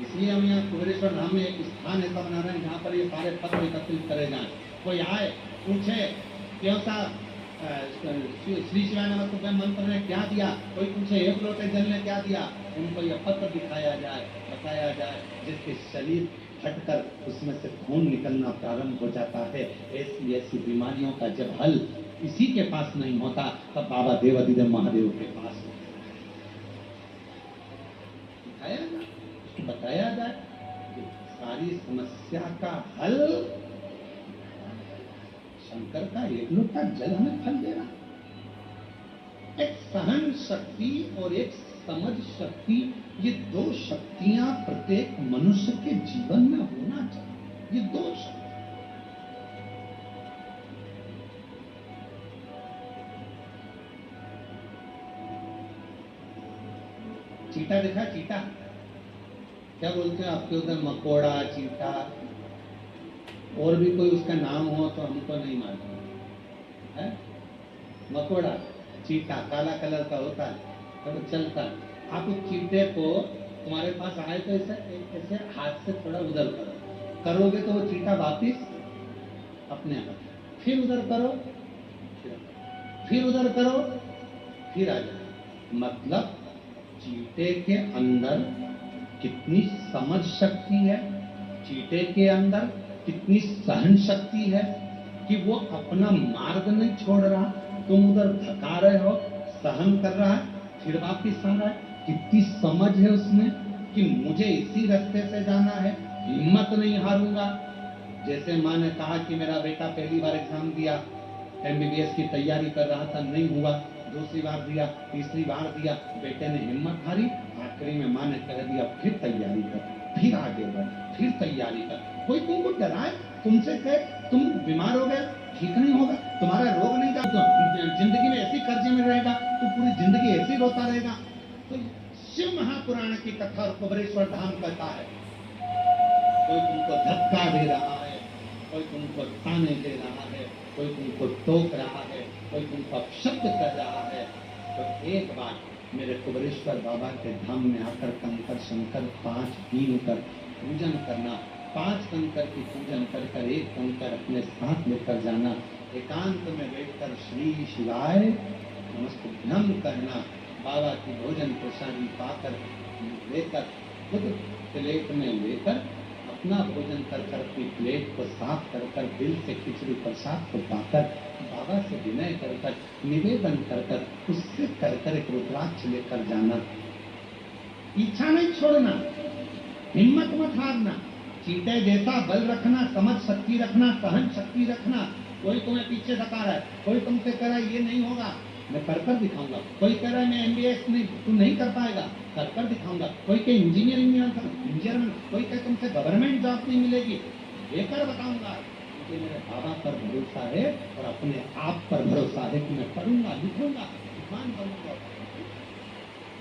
इसलिए हम यहाँ कुबेरेश्वर धाम में एक स्थान ऐसा बना रहे हैं जहाँ पर ये सारे पत्र एकत्रित करे जाएं। कोई आए पूछे क्यों साहब श्री शिवाय नमः मंत्र ने क्या दिया, कोई पूछे एक लोटे जल ने क्या दिया, उनको यह पत्र दिखाया जाए, बताया जाए, जिसके शरीर हटकर उसमें से खून निकलना प्रारंभ हो जाता है। ऐसी ऐसी बीमारियों का जब हल इसी के पास नहीं होता तब बाबा देवादिदेव महादेव के पास दिखाया जाए, उसको बताया जाए कि सारी समस्या का हल शंकर का एक लोटा जल हमें फल दे रहा। एक सहन शक्ति और एक समझ शक्ति, ये दो शक्तियां प्रत्येक मनुष्य के जीवन में होना चाहिए। ये दो शक्ति चीटा देखा, चीटा क्या बोलते हैं आपके उधर, मकोड़ा, चीटा, और भी कोई उसका नाम हो तो हमको नहीं मालूम है। मकोड़ा, चीटा काला कलर का होता है, तो चलता है। आप उस चीटे को तुम्हारे पास आए तो ऐसे हाथ से थोड़ा उधर करोगे तो वो चीटा वापिस अपने आप, फिर उधर करो, फिर उधर करो, फिर आ जाए। मतलब चीटे के अंदर कितनी समझ शक्ति है, चीटे के अंदर कितनी सहन शक्ति है कि वो अपना मार्ग नहीं छोड़ रहा, तुम उधर धका रहे हो, सहन कर रहा है, फिर वापिस आ रहा है। कितनी समझ है उसमें कि मुझे इसी रास्ते से जाना है, हिम्मत नहीं हारूंगा। जैसे माँ ने कहा कि मेरा बेटा पहली बार एग्जाम दिया, MBBS की तैयारी कर रहा था, नहीं हुआ, दूसरी बार दिया, तीसरी बार दिया, बेटे ने हिम्मत हारी, आखिरी में माँ ने कह दिया फिर तैयारी कर, फिर आगे बढ़, फिर तैयारी कर। कोई तुमको डराए, तुमसे कहे तुम बीमार हो गए, ठीक नहीं होगा, तुम्हारा रोग नहीं जाता, जिंदगी में ऐसी कर्जे में रहेगा, तो पूरी जिंदगी ऐसी रोता रहेगा। तो शिव महापुराण की कथा और कुबेरेश्वर धाम कहता है, कोई तुमको धक्का दे रहा है, कोई तुमको ताने दे रहा है, कोई तुमको टोक रहा है, कोई तुमको अपशब्द कर रहा है, तो एक बार मेरे कुबेरेश्वर बाबा के धाम में आकर कंकर शंकर 5 कीन कर पूजन करना, 5 कंकर की पूजन कर कर एक कंकर अपने साथ लेकर जाना, एकांत में बैठकर श्री शिवाय नमस्तुभ्यम करना, बाबा की भोजन प्रसादी पाकर लेकर खुद प्लेट में लेकर अपना भोजन कर कर अपनी प्लेट को साफ कर कर दिल से खिचड़ी प्रसाद को पाकर बाबा से विनय कर कर निवेदन कर कर उससे कर कर एक रुद्राक्ष लेकर जाना। इच्छा नहीं छोड़ना, हिम्मत मत हारना, चीते जैसा बल रखना, समझ शक्ति रखना, सहन शक्ति रखना। कोई तुम्हें पीछे धका रहा है, कोई तुमसे कह रहा है ये नहीं होगा, मैं कर कर दिखाऊंगा, कोई कह रहा है मैं MBBS नहीं, तू नहीं कर पाएगा, कर कर दिखाऊंगा, कोई कहे इंजीनियरिंग में, कोई कहे तुमसे गवर्नमेंट जॉब नहीं मिलेगी, लेकर बताऊंगा। मुझे मेरे बाबा पर भरोसा है और अपने आप पर भरोसा है कि मैं पढ़ूंगा, लिखूंगा, विद्वान बनूंगा।